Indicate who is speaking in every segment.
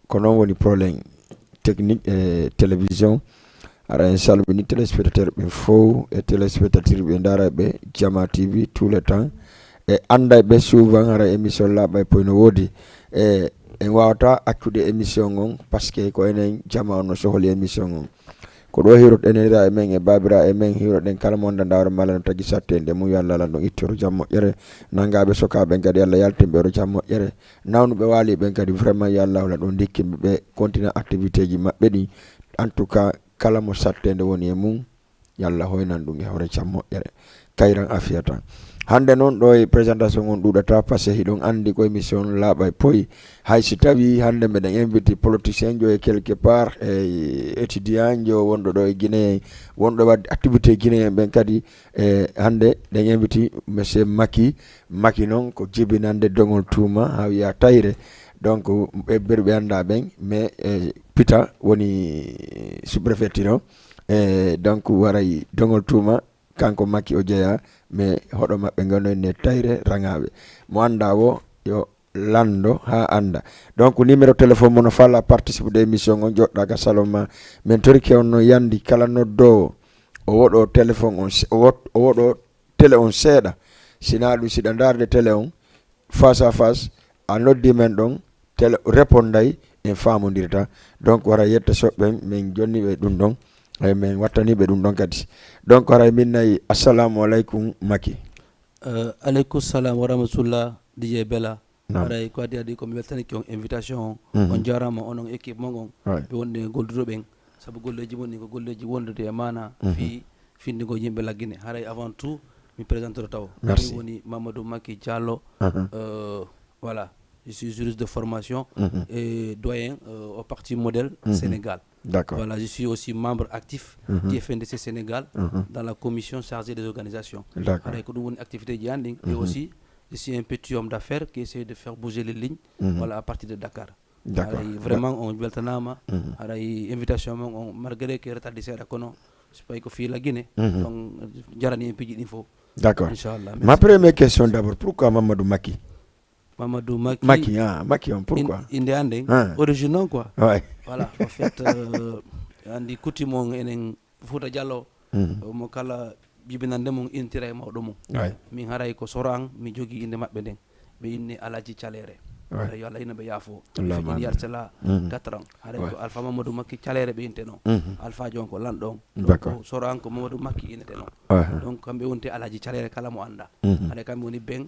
Speaker 1: ko non woni problème technique e télévision ara en salmini téléspectateur ɓe fof e téléspectateur ɓe daraɓe Jama TV tout le temps e anda ɓe souvent ara émission laaɓa e poyno woodi e en wawata accude émission on par ce que ko enen Jama no sohli émission on ko ɗo hiroɗenira e men e babira e men hiroɗen kala mo dandawre mala no tagui sattede mum yo Allah no ittoro jam moƴƴere nangaɓe sokaɓe kadi Allah yaltimɓe ro jam moƴƴere nawnuɓe waali ɓen kadi vraiment yo Allah wala ɗo dikkimɓe ɓe continue activité ji maɓɓe ɗi en tout cas kala mo sattede woni e mum yo Allah hoynan ɗum e hoore jam moƴƴere kayran afiya tan hande noon ɗo e présentation on ɗuɗata par ce que hiɗon andi ko émission laaɓa e poyi hay si tawi hande meɗen invité politicien jo e quelque part e étudiant jo wonɗo ɗo e Guinée wonɗo wadde activité Guinée ɓen kadi e hande ɗen invité monsieur Macky noon ko jibinande dongol tuuma ha wiya Tayre donc ɓe ɓe anda ɓen mais Pita woni sous-préfecture o e donc waray dongol tuuma kanko Macky o jeeya mais hoɗo maɓɓe gonnoyne Tayre rangaɓe mo anda wo yo lando ha anda donc numéro téléphone mono falla participe de émission on joɗɗa ka salon ma min torki on no yandi kala noddowo o woɗo téléphone on o woɗo télé on seeɗa sina ɗum siɗa darde télé on face à face a noddi men ɗon télé réponday en famodirta donc wara yetta soɓɓen min jonniɓe ɗum ɗon ay men wattaniɓe ɗum ɗon kadi donc haray min nayi assalamu aleykum Macky
Speaker 2: aleykum salam wa rahmatullah DJ Bella haray ko adi ko mi weltaniki on invitation on jarama onon équipe mon on ɓe wonde golduɗo ɓen saabu golleji mon ni ko golleji wondude e mana fi findigo yimɓe laggine haray avant tout mi présente to taw woni Mamadou Macky Diallo voilà je suis juriste de formation et doyen au parti modèle Sénégal.
Speaker 1: D'accord.
Speaker 2: Voilà, je suis aussi membre actif du FNDC Sénégal dans la commission chargée des organisations.
Speaker 1: D'accord.
Speaker 2: Avec une activité de handling et aussi je suis un petit homme d'affaires qui essaie de faire bouger les lignes voilà, à partir de Dakar.
Speaker 1: D'accord.
Speaker 2: Vraiment, on weltanama, une invitation, malgré que retardé c'est la kono, je sais pas que fille la Guinée, donc jarani un peu d'info.
Speaker 1: D'accord.
Speaker 2: Inch'Allah.
Speaker 1: Ma première question d'abord, pourquoi Mamadou Macky?
Speaker 2: Mamadou Macky.
Speaker 1: Macky, pourquoi?
Speaker 2: Indé original quoi.
Speaker 1: Ouais.
Speaker 2: Voilà, en fait, andi kuti mon enen Fouta Diallo, mo kala jibinande mon intérêt mawɗo mum. Min haray ko sorang mi jogi inde mabɓe nden ɓe inni Alaji Calere. Yo Allah ina ɓe yaafo. Fijini yartela 4 ans. Haray ko Alpha Mamadou Macky Calere ɓe inte non. Alpha jon ko lanɗon.
Speaker 1: D'accord.
Speaker 2: Sorang ko Mamadou Macky inete non. Donc kamɓe wonte Alaji Calere kala mo anda. Haray kamɓe woni ben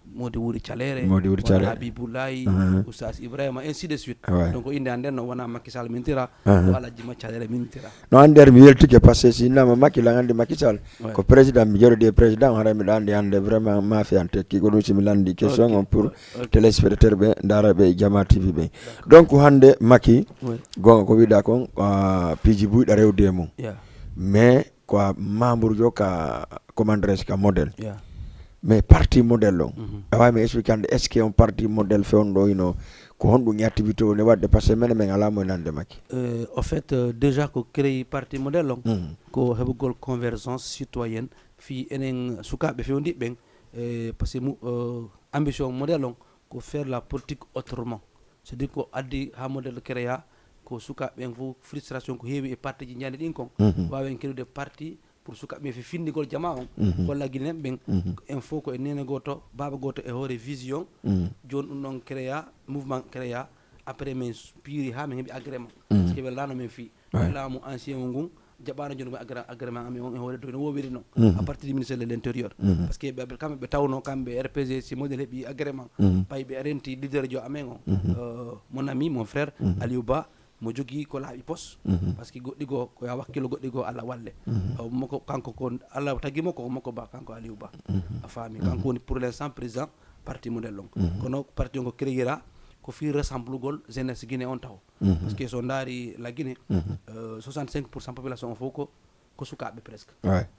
Speaker 2: Modi Wuri Calere, Habiboulaye, Oustaz Ibrahima, ainsi de suite. Donc inde anden no wona Macky Sall mintira wala jima Calere mintira.
Speaker 1: No ander mi weltike parce que sinama Macky la andi Macky Sall ko président mi jorde président hara mi andi ande vraiment mafiante ki ko ɗum mi landi question on pour téléspectateur ɓe daraɓe Jama TV ɓe donc hande Macky gonga ko wiɗa kon piiji buyɗa rewde mum mais ko membre jo ka commandres ka modèle mais parti modèle on awa mi expliquande est ce que on parti modèle fewndo ino ko honɗum activité o ne wadde par ce que men ala mo nande Macky
Speaker 2: en fait déjà ko créé parti modèle on ko heɓugol convergence citoyenne fi enen sukaɓe fewdiɓe ɓen par ce que ambition modèle on ko faire la politique autrement c'est à dire ko addi ha modèle créa ko sukaɓe ɓen fof frustration ko heewi e parti ji jandi ɗin kon wawen créude parti pour sukaɓe fi findigol jama on holla guinen ɓen en fof ko e nene goto baba goto e hoore vision joni ɗum ɗon créa mouvement créa après min piiri ha min heeɓi agrément parce que welano min fi laamu ancien o ngun jaɓano joni mo agrément amin on e hoore dow no wowiri noon à partir du ministère de l' intérieur parce que kamɓe ɓe tawno kamɓe RPG si modèle heeɓi agrément pay ɓe renti leader jo amen o mon ami mon frère Aliou Ba mo jogui ko laaɓi pos par ce que goɗɗi goo ko ya wakkilo goɗɗi goo Allah walle moko kanko ko Allah tagimo ko makko Ba kanko Aliou Ba a faami kanko woni pour l'instant président parti modèle on kono parti on ko créera ko fi ressemblugol jeunesse Guinée on taw parce que so daari la Guinée 65% population o fof ko sukaɓe presque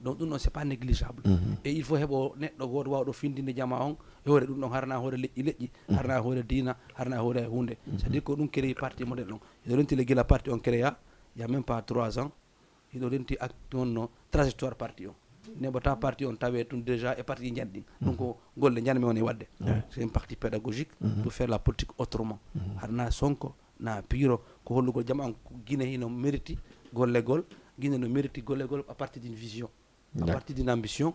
Speaker 2: donc ɗum ɗon c'est pas négligeable et il faut heɓo neɗɗo goto wawɗo findinde jama on e hoore ɗum ɗon harna hoore leƴƴi harna hoore diina harna hoore hunde c'est à dire ko ɗum créé parti modèle on eɗo renti le guila parti on créa il y a même pas 3 ans eɗo renti acte on no trajectoire parti on nebota parti on tawe tun déjà et parti jandi donc golle janme woni wadde c'est un parti pédagogique pour faire la politique autrement harna sonko na piro ko hollugol jam an guine hino mérite gollegol guine no mérite gollegol à partir d'une vision à partir d'une ambition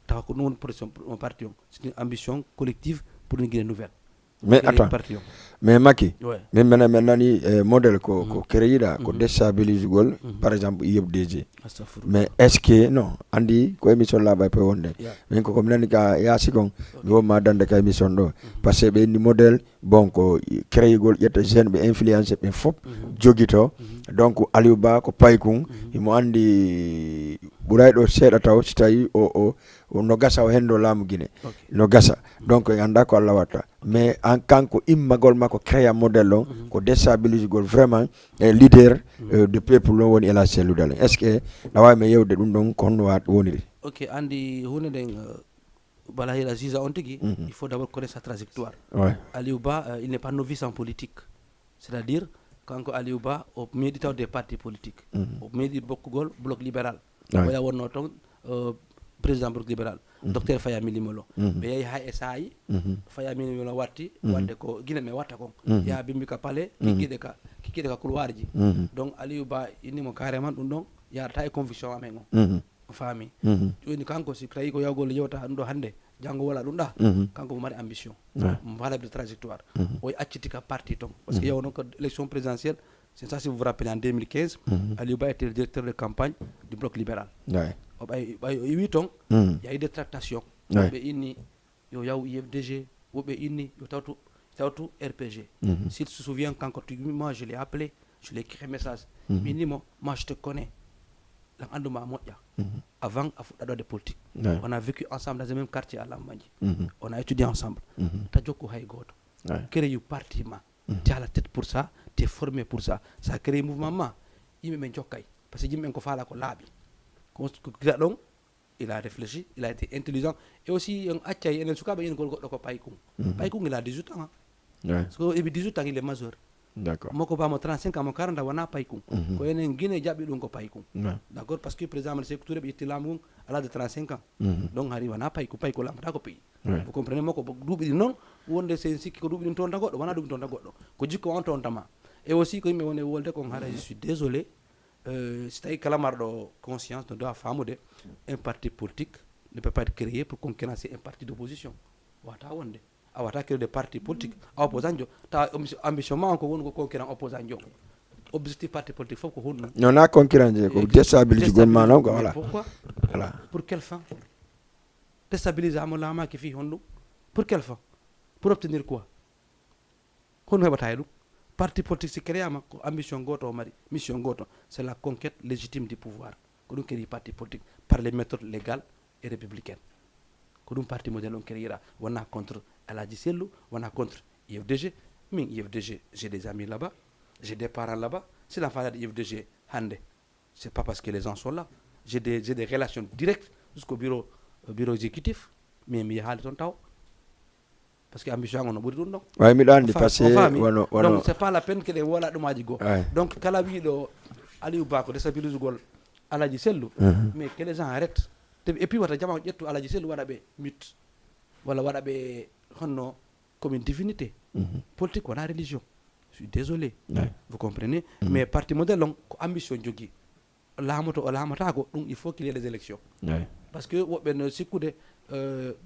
Speaker 2: taw ko non pour son parti c'est une ambition collective pour une guine nouvelle.
Speaker 1: Mais attends, mais Maki, mais maintenant modèle ko créera ko déstabilise gol par exemple IFDG. Mais est-ce que non andi ko émission là bay pe wonde mais ko comme nani ka ya sikon go ma dande ka émission do parce que be ni modèle bon ko créer gol yetta jeune be influencer be fop jogito donc Aliou Ba ko paykun imo andi buray do seeda taw si tawi o no gasa o hendo lamu Guinée no gasa donc anda ko Allah wata mais en kanko immagol mako créa modèle on ko déstabilise gol vraiment leader de peuple lo woni ela selludal est ce que dawa me yewde dum don ko hono wat woniri.
Speaker 2: Ok, andi hunde den bala hila ziza on tigi il faut d'abord connaître sa trajectoire. Aliou Ba il n'est pas novice en politique, c'est-à-dire kanko Aliou Ba o méditaw des partis politiques o médit bokkugol bloc libéral waya wonno ton président bloc libéral docteur Fayami Limolo be yahi hay SAI Fayami Limolo watti wadde ko Guinée me watta kon ya bimbi ka palais kikide ka couloirji donc Aliou Ba inni mo carrément dum don yarata e conviction amen on fami joni kanko si tawi ko yawgol yewta ndo hande jango wala dum da kanko mo mari ambition mo valable trajectoire o acciti ka parti ton parce que yawno ko élection présidentielle c'est ça si vous vous rappelez en 2015 Aliou Ba était le directeur de campagne du bloc libéral bay 8 ans il y a eu des tractations be inni yo yaw IFDG wobe inni yo tawtu RPG s'il se souvient quand moi je l'ai appelé je l'ai écrit un message inni moi je te connais la anduma moƴƴa avant a fuɗɗa de politique on a vécu ensemble dans le même quartier à Lambanji on a étudié ensemble ta jokku hay goto créé parti ma tu as la tête pour ça, tu es formé pour ça. Ça crée un mouvement ma il me jokkay parce que jimmen ko fala ko laabi ko donc il a réfléchi, il a été intelligent et aussi un accay enen sukabe en goddo ko paykum il a 18 ans so et 18 ans il est majeur. D'accord. Moko ba mo 35 ans mo 40 ans wana paykum ko enen Guinée jabi dum ko paykum d'accord parce que président Malick Sékou Touré bi tilamum à l'âge de 35 ans donc hari wana payku lamata ko pays vous comprenez moko duubi di non wonde sen sikki ko duubi dum ton goddo wana duubi ton goddo ko jikko on ton tama et aussi ko yimbe woni wolde ko hara je suis désolé c'est ay kalamardo conscience de doit famude un parti politique ne peut pas être créé pour concurrencer un parti d'opposition wata wonde awata créer des partis politiques opposant jo ta ambition ma ko won ko concurrent opposant jo objectif parti politique faut ko honno
Speaker 1: non na concurrent ko déstabiliser gon manon ko voilà
Speaker 2: pourquoi voilà pour quelle fin déstabiliser amolama ki fi honno pour quelle fin pour obtenir quoi honno hebata edu parti politique si créama ko ambition goto mari mission goto c'est la conquête légitime du pouvoir ko dum créer parti politique par les méthodes légales et républicaines ko dum parti modèle on créera wona contre Aladji Sellou wona contre IFDG min IFDG j'ai des amis là-bas j'ai des parents là-bas c'est la famille de IFDG hande c'est pas parce que les gens sont là j'ai des relations directes jusqu'au bureau exécutif mais mi haali ton taw parce que ambition on buri dum donc
Speaker 1: way mi dandi passé wono
Speaker 2: donc c'est pas la peine que les wala dumaji go donc kala wi do Aliou Ba ko déstabilise gol Aladji Sellou mais que les gens arrêtent et puis wata jama ƴettu Aladji Sellou wada be mythe wala wada be honno comme une divinité politique wala religion je suis désolé vous comprenez mais parti modèle on ko ambition jogui laamoto o laamata ko dum il faut qu'il y ait des élections parce que wobbe no sikkude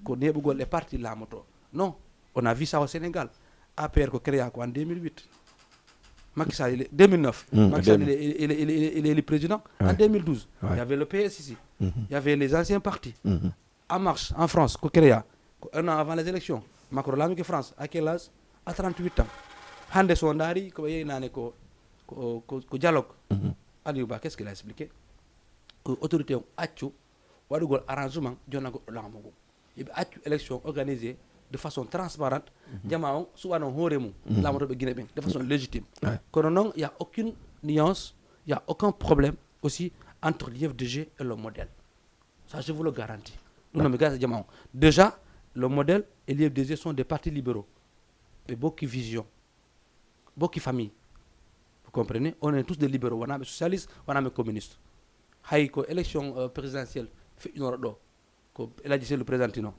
Speaker 2: ko nebugol e parti laamoto non on a vu ça au Sénégal APR ko créé ko en 2008 Macky Sall 2009 Macky Sall il est le président en 2012 il y avait le PS ici il y avait les anciens partis En Marche en France ko créé un an avant les élections Macron lami que France à quel âge à 38 ans hande so ndari ko yeynane ko dialogue Aliou Ba qu'est-ce qu'il a expliqué autorité on accu wadugol arrangement jonna go lamo go yibe accu élection organisée de façon transparente jama on suwano hoore mum lamoto be Guinée ben de façon légitime kono non il y a aucune nuance il y a aucun problème aussi entre l'IFDG et le modèle ça je vous le garantis non mais gars jama on déjà le modèle et l'IFDG sont des partis libéraux et beaucoup vision beaucoup famille vous comprenez on est tous des libéraux on a des socialistes on a des communistes hay ko élection présidentielle feƴƴinoro ɗo ko Eladji Sellu présentino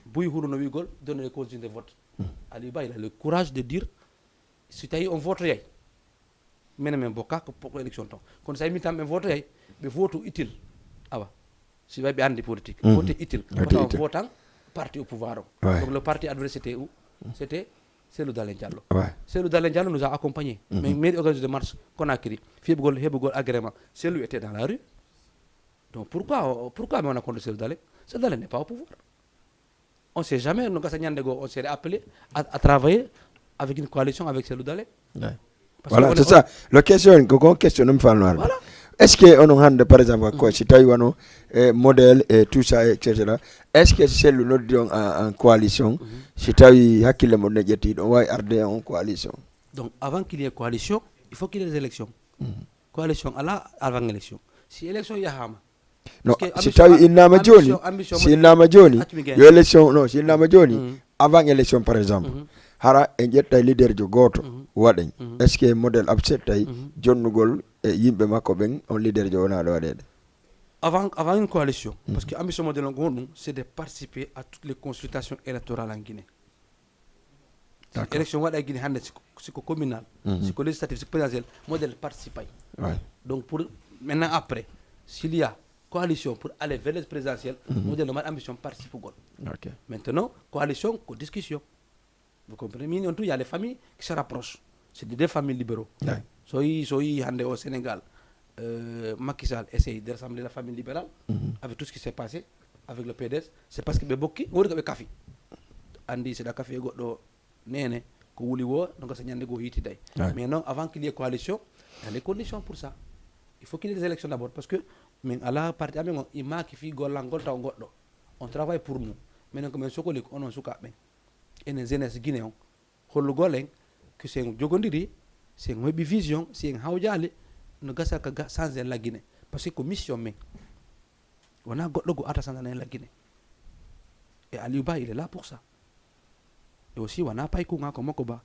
Speaker 2: buy huruno wigol donner les consignes de vote Aliou Ba il a le courage de dire si tawi on votoyay minen min bokka ko élection ton kono so tawi min tan ɓe votoyay ɓe vote utile awa si wawi ɓe andi politique vote utile wata on votan parti au pouvoir o donc le parti adverse c'était Cellou Dalein Diallo Cellou Dalein Diallo nous a accompagnés mais mairie organisé de marche Conakry heɓugol agrément Cellou était dans la rue donc pourquoi mais on a contre Cellou Dalein Cellou Dalein n'est pas au pouvoir on sait jamais no gasa ñande go on s'est appelé à travailler avec une coalition avec Cellou Dalein
Speaker 1: voilà c'est ça le question ko question me fa noir voilà. Est-ce que on hande par exemple ko si tawi wano modèle et tout ça etc est-ce que Cellou noddi on en coalition si tawi hakkille mo ne jetti don way arde en coalition
Speaker 2: donc avant qu'il y ait coalition il faut qu'il y ait des élections coalition ala avant élection si élection yahama
Speaker 1: no si tawi innama joni si innama joni yo élection no si innama joni avant élection par exemple hara en jetta leader jo goto waɗen est ce que modèle upset tay jonnugol e yimɓe makko ɓen on leader jo wona ɗo waɗede
Speaker 2: avant une coalition parce que ambition modèle gonɗum c'est de participer à toutes les consultations électorales en Guinée élection waɗa e Guinée hande siko communal siko législatif siko présidentiel modèle participay donc pour maintenant après s'il y a coalition pour aller vers les présidentielles modèle no maɗa ambition participugol maintenant coalition ko discussion vous comprenez min on tout il y a les familles qui se rapprochent c'est des familles libéraux so yi hande au Sénégal Macky Sall essaye de rassembler la famille libérale avec tout ce qui s'est passé avec le PDS c'est parce que ɓe bokki wori ko ɓe kafi andi seɗa kafi e goɗɗo nene ko wuli wo donc sa ñande go yitiday mais non avant qu'il y ait coalition il y a les conditions pour ça il faut qu'il y ait des élections d'abord parce que min ala parti amen o i maki fi gollal ngol taw goɗɗo on travaille pour nous minen ko min sokoli ko onon sukaɓe enen jeunesse Guinée on hollugol en que sen jogodiri sen heɓi vision sen hawjali no gasa ka changer la Guinée parce que ko mission men wona goɗɗo go ata changer la Guinée et Aliou Ba il est là pour ça et aussi wona paykuga ko makko ba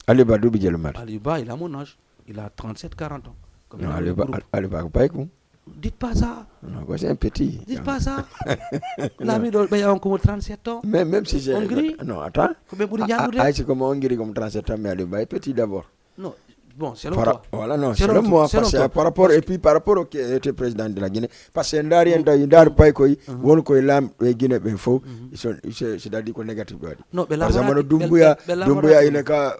Speaker 1: Aliou Ba duuɓi jelo mata
Speaker 2: Aliou Ba il a mon âge il a 37-40 ans
Speaker 1: non Aliou Ba ko payku
Speaker 2: dites pas ça
Speaker 1: non c'est un petit
Speaker 2: dites pas ça l'ami do ɓeya on komo 37 ans
Speaker 1: même si j'ai non attends
Speaker 2: ko ɓe ɓuuri ñaɗude
Speaker 1: aysi comme on guiri comme 37 ans mais Aliou Ba est petit d'abord
Speaker 2: non bon selon toi
Speaker 1: voilà non selon moi parce que par rapport et puis par rapport au qui était président de la Guinée parce que ndari en tawi ndar pay koy won koy lam e Guinée ɓen fof c'est-à-dire ko négatif ɗo waɗi par exemple no Doumbouya ine ka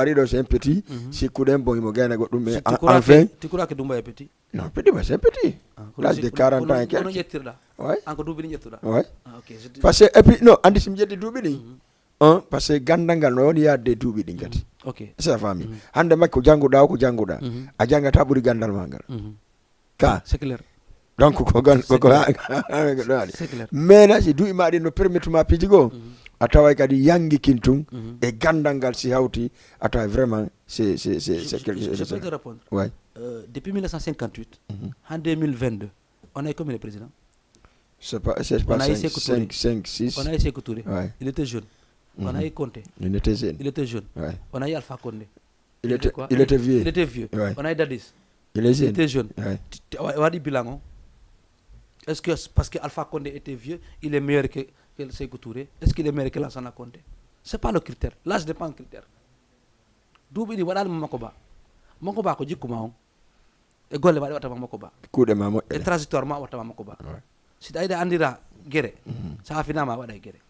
Speaker 1: ari ɗo c'est un petit sikkuɗen bon imo gayna goɗɗum mais enfin
Speaker 2: tikurake Doumbouya est petit
Speaker 1: non petit mais c'est petit l'âge de 40 ans et quelques
Speaker 2: ono jettirɗa
Speaker 1: ouais
Speaker 2: encore duuɓi ɗi ƴettuɗa
Speaker 1: ouais parce que et puis non andi sim jeddi duuɓi ɗi parce que gandal ngal no woni yadde duuɓi ɗi gati
Speaker 2: ok
Speaker 1: c'est famille hande makko janguɗa ko janguɗa a jangata ɓuuri gandal ma ngal ka
Speaker 2: c'est clair
Speaker 1: donc ko mais na si duuɓi ma ɗi no permettre ma piiji goo a taway kadi yangikin tun e gandal ngal si hawti a taway vraiment c'est quelque chose
Speaker 2: je peux te répondre
Speaker 1: ouais
Speaker 2: depuis 1958 en 2022 on a eu combien de présidents
Speaker 1: c'est pas 5 6
Speaker 2: on a eu Sékou Touré
Speaker 1: ouais.
Speaker 2: Il était jeune on a eu Conté
Speaker 1: il était jeune
Speaker 2: ouais. On a eu Alpha Condé
Speaker 1: il était vieux
Speaker 2: ouais. On a eu Dadis
Speaker 1: il était
Speaker 2: jeune wadi bilan est-ce que parce que Alpha Condé était vieux il est meilleur que Sékou Touré est-ce qu'il est meilleur que Lansana Conté c'est pas le critère l'âge n'est pas un critère duuɓi ɗi waɗali makko ba ko jikkuma on e golle ma ɗe wattama makko ba
Speaker 1: kuuɗe ma moƴƴe
Speaker 2: e trajectoire ma wattama makko ba si ɗa yiɗa andira guere sa finama waɗa e guere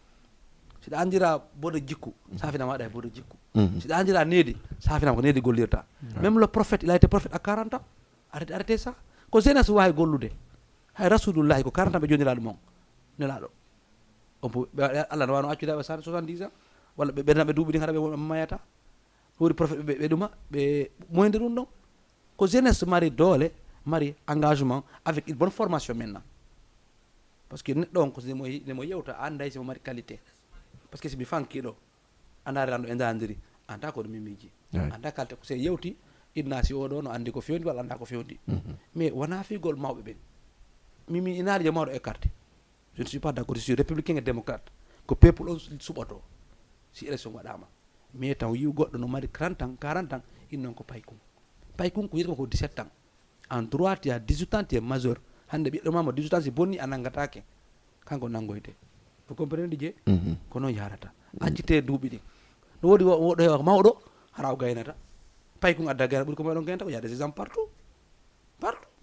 Speaker 2: si ɗa andira boɗo jikku sa finama waɗa e boɗo jikku si ɗa andira needi sa finama ko needi gollirta même le prophète il a été prophète à 40 ans arrêtez ça ko jeunesse wawi gollude hay rasulullahi ko 40 ans ɓe joniraɗo mon nelaɗo on peut Allah no wano accudaɓe 70 ans walla ɓe ɓernaɓe duuɓi ɗi hara ɓe mayata wori prophète ɓe ɗuma ɓe moyde ɗum ɗon ko jeunesse mari doole mari engagement avec une bonne formation maintenant parce que neɗɗo on ko nemo yewta anday simo mari qualité parce que somi fankiɗo andare ranɗo e dandiri anda ko ɗo mimiji anda qualité ko se yewti inna si oɗo no andi ko fewndi walla anda ko fewndi mais wona figol mawɓe ɓen mimi inaari je mawɗo écarté je ne suis pas d'accord je suis républicain et démocrate ko peuple on suɓoto si élection waɗama mais taw yiw goɗɗo no mari 30 ans 40 ans innon ko paykum ko yitko ko 17 ans en droit tu as 18 ans tu es majeur hande ɓiɗɗo mama 18 ans si bonni a nangatake kanko nangoyte vous comprenez je ko noon yarata accite duuɓi ɗin no woodi woɗo mawɗo hara o gaynata pay ko adda gayna ɓuuri ko moɗon gaynata ko y a des exemples partout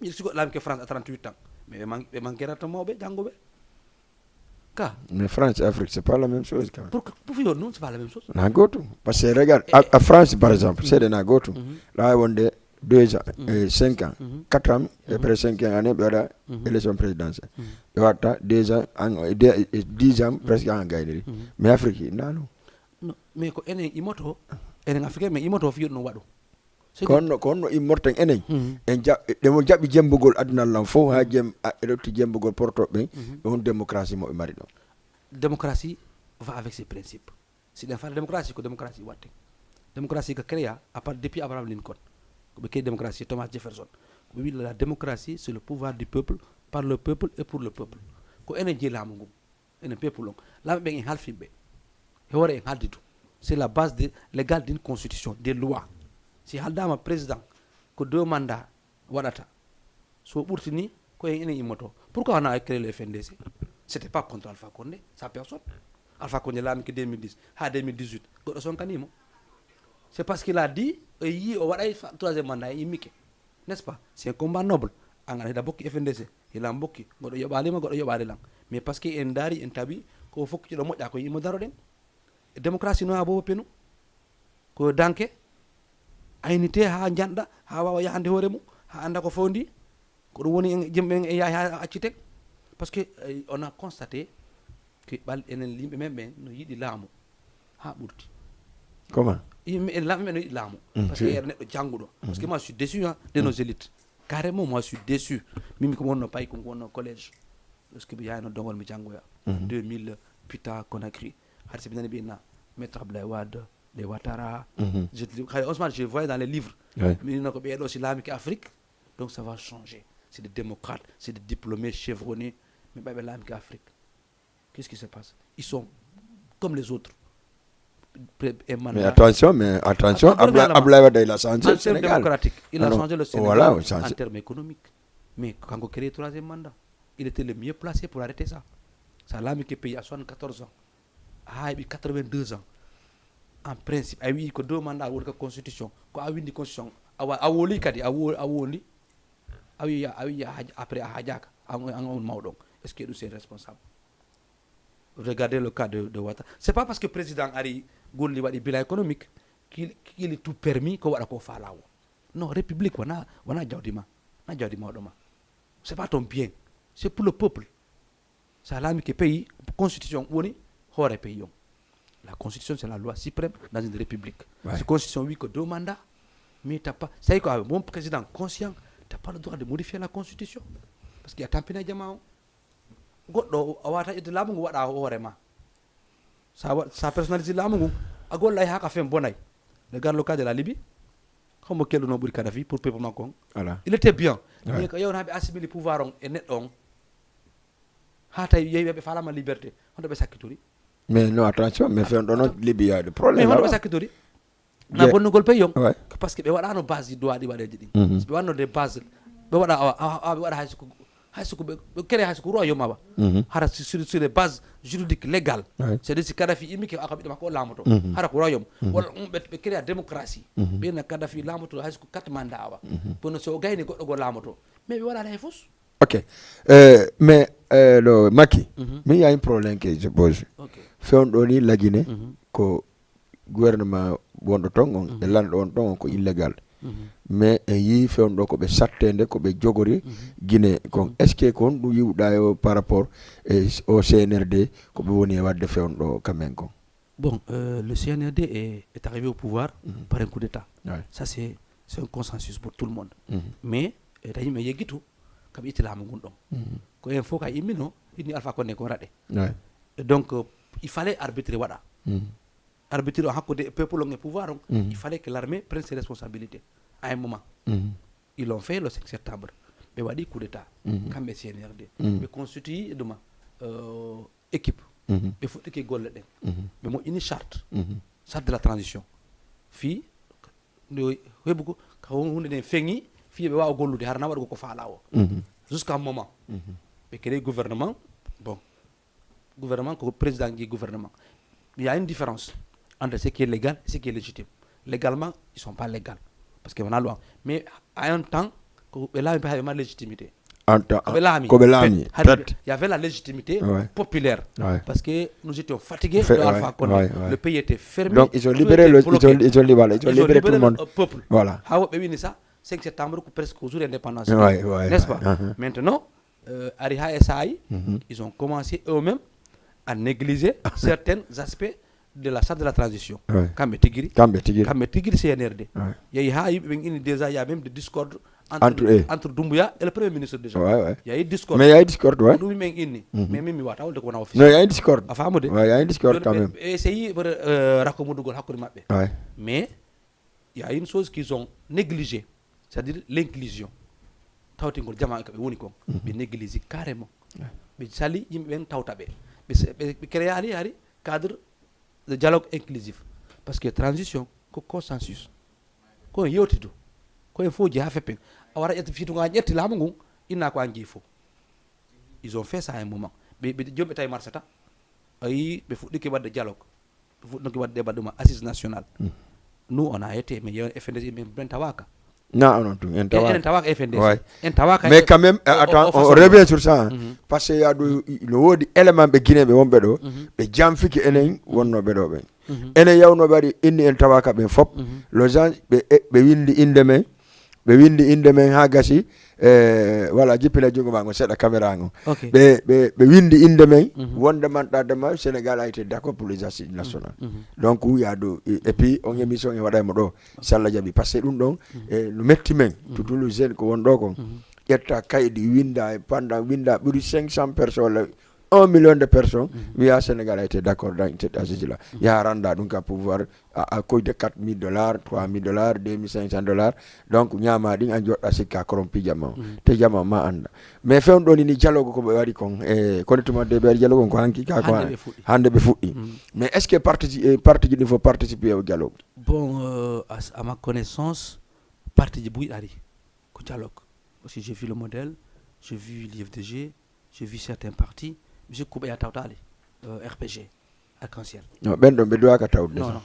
Speaker 2: miɗa sigo laami ke France à 38 ans mais ɓe manquerata mawɓe janggoɓe ka
Speaker 1: mais France et Afrique c'est pas la même chose quand même.
Speaker 2: pour fiyo non c'est pas la même chose
Speaker 1: na goto parce que regarde à France par exemple c'est de na goto là wonde 2 ans 5 ans 4 ans et après 5 ans année ɓe waɗa élection présidentielle ɓe watta 2 ans 10 ans presque en gayniri mais Afrique nano
Speaker 2: non mais ko enen imoto enen africain mais imoto fiyo no waɗo
Speaker 1: ko honno immorten enen en ɗemo jaɓi jembugol adunallan fof ha eɗotti jembugol portoɓe ɓen ɓe won démocratie moɓe mari ɗon
Speaker 2: démocratie va avec ses principes si ɗen fata démocratie ko démocratie watte démocratie ko créa à part depuis Abraham Lincoln ko ɓe kei démocratie Thomas Jefferson ko ɓe wi la démocratie c'est le pouvoir du peuple par le peuple et pour le peuple ko enen jeeyi laamu ngu enen peuple on laamu ɓen en halfiɓe e hoore en haaldi du c'est la base légale d'une constitution des lois si haaldama président ko 2 mandats waɗata so ɓurtini ko enen immoto pourquoi on a créé le FNDC c'était pas contre Alpha Condé sa personne Alpha Condé laami que 2010 ha 2018 goɗɗo sonkanimo c'est parce qu'il a dit yi o waɗay 3e mandat e immike n'est-ce pas c'est un combat noble an aɗa heɗa bokki FNDC hilam bokki goɗɗo yoɓalima goɗɗo yoɓade lan mais par ce que en daari en tawi ko fokkiɗo moƴƴa ko yimmo daroɗen démocratie no ha bobo penu ko danke aynite ha janɗa ha wawa yahande hoore mum ha anda ko fondi ko ɗum woni jimɓe e yahi ha acciten par ce que on a constaté que enen yimɓe men ɓen no yiɗi laamu ha ɓurti
Speaker 1: comment
Speaker 2: lamɓe men no yiɗi laamu par ce que ere neɗɗo jangguɗo parce que moi je suis déçu de nos élites carrément moi je suis déçu mimi ko wonno payi ko wonno collège parce que mi yahino dongol mi janggoya 2000 Pita Conakry har si ɓe nani ɓina maître Abdoulaye Wade les Ouattara je voyais dans les livres mino ko ɓeeɗo si laami ke Afrique donc ça va changer c'est des démocrates c'est des diplômés chevronnés mais ɓayɓe laami ke Afrique qu'est-ce qui se passe ils sont comme les autres
Speaker 1: mais attention Abdoulaye Wade il a changé le Sénégal
Speaker 2: démocratique il a changé le Sénégal
Speaker 1: voilà,
Speaker 2: en termes économiques mais quand on crée 3e mandat il était le mieux placé pour arrêter ça laami ke pays à 74 ans ha heɓi 82 ans en principe a wi ko 2 mandat woni ko constitution ko a windi constitution a woli kadi a woli a wi après a hajaka an on mawɗon est ce que ɗum c'est responsable regardez le cas de Ouattara c'est pas parce que président ari golli waɗi bilan économique qu'il est tout permis ko waɗa ko fa lawo non république wona jawdi ma na jawdi mawɗo ma c'est pas ton bien c'est pour le peuple sa laami ke pays constitution woni hoore pays on la constitution c'est la loi suprême dans une république si constitution wi ko 2 mandats mais t'as pas c'est quoi mon président conscient t'as pas le droit de modifier la constitution parce qu'il y a tampina jama o goɗɗo a wata idde laamu ngu waɗa hoore ma sa personnalité laamu ngu a gollay ha ka fen bonay regarde le cas de la Libye homo kelluno ɓuuri Kadhafi pour peuple makko on il était bien mais ko yewnaɓe assimili pouvoir on e neɗɗo on ha tawi yeyi ɓe falama liberté hono ɓe sakkitori
Speaker 1: mais non attention mais fen ɗo noon Libye de problème
Speaker 2: mais hono ɓe sakkitori na bonnugol pays on parce que ɓe waɗano base doit ɗi waɗeji ɗi ɓe wanno des base ɓe waɗa ɓe waɗa hayso ɓe créé hayso ko royaume awa hara sur les bases juridiques légales c'est à dire si Kadhafi immike aka ɓiɗɗo makko o laamoto hara ko royaume walla ɓe créé a démocratie ɓeyna Kadhafi laamoto hayso ko 4 mandat awa bono so o gayni goɗɗo go laamoto mais ɓe waɗani hay fos
Speaker 1: ok mais ɗo Macky min yahi problème que je pose fewno ɗo ni lagine ko gouvernement wonɗo ton on e lanɗo on ton on ko illégal mais en yii fewno ɗo koɓe sattede koɓe jogori Guinée kon est ce que ko honɗum yiwɗa yo par rapport au CNRD koɓe woni e wadde fewno ɗo kamen kon
Speaker 2: bon le CNRD est arrivé au pouvoir par un coup d'état ça c'est un consensus pour tout le monde mais ta yimɓe yeggitu kaɓe itti laamu ngun ɗon ko en fof ka immino hinni Alpha Condé ko raɗe donc il fallait arbitrer waɗa arbitre o hakkude peuple on et pouvoir on il fallait que l'armée prenne ses responsabilités à un moment ils l'ont fait le 5 septembre ɓe waɗi coup d'état kamɓe CNRD ɓe constitue ɗuma équipe ɓe fuɗɗike golle ɗen ɓe moƴƴini charte de la transition fi nde heɓugo ka hunde nden feŋi fi ɓe wawa gollude harana waɗugo ko faala o jusqu'à un moment ɓe créé gouvernement bon gouvernement ko président qui gouvernement il y a une différence entre ce qui est légal et ce qui est légitime légalement ils sont pas légaux parce que on a loi mais à un temps ko ɓe laami ɓe ma légitimité il y avait la légitimité populaire parce que nous étions fatigués de Alpha Condé. Le pays était fermé.
Speaker 1: Donc ils ont libéré tout le monde.
Speaker 2: Peuple.
Speaker 1: Voilà.
Speaker 2: 5 septembre, presque au jour de l'indépendance. N'est-ce pas? Maintenant, Ariha et Saï, ils ont commencé eux-mêmes à négliger certains aspects de la charte de la transition. Kambetigiri, CNRD. Il y a même des discordes entre Doumbouya et le Premier ministre déjà. Il y a eu discorde.
Speaker 1: Mais il y a eu discorde, ouais.
Speaker 2: Mais il
Speaker 1: y a eu discorde. Il y a eu discorde quand même.
Speaker 2: Mais il y a une chose qu'ils ont négligée, c'est-à-dire l'inclusion. Ils négligent carrément. Ils sali ils tautabe. Ils créent un cadre de dialogue inclusif. Parce que transition, c'est consensus. Quand il y a tout, quand il faut dire ils ont fait ça à un moment. Mais il faut des dialogue. Il faut des débats de assise nationale. Nous, on a été, mais il y a un FNDC, même plein Tawaka.
Speaker 1: Non,
Speaker 2: FNDC.
Speaker 1: Mais quand même, attends, on revient sur ça. Parce qu'il y a des éléments de Guinée, mais Jamfiki Enen, on no bedo. Ene yaw no bari indi en Tawaka ben fop. Les gens, be windi inde men ha gasi voilà jippila jogo ma ngo sedda caméra ngo be windi inde men wonde man dama Sénégal a été d'accord pour les assises nationales donc il y a do et puis on émission e waday mo do salla jabi parce que dum don no metti men tout le jeune ko won do ko etta kaydi winda e pendant winda buri 500 personnes 1 million de personnes, oui, à Sénégal a été d'accord dans cette assise-là. Il y a Randa, donc à pouvoir, à cause de $4,000, $3,000, $2,500. Donc, il y a un mading, il y a un corrompu diamant. Te diamant, ma anda. Mais fait, on donne un dialogue comme on dit, connaîtement de dialogue, hande be fouti. Mais est-ce que parti il faut participer au dialogue?
Speaker 2: Bon, à ma connaissance, parti du Bouillari, au dialogue. Parce que j'ai vu le modèle, j'ai vu l'IFDG, j'ai vu certains partis. Monsieur Koubé a tautali, RPG, Arc-en-Ciel.
Speaker 1: Non, Bendo Bedoua a tautali.
Speaker 2: Non,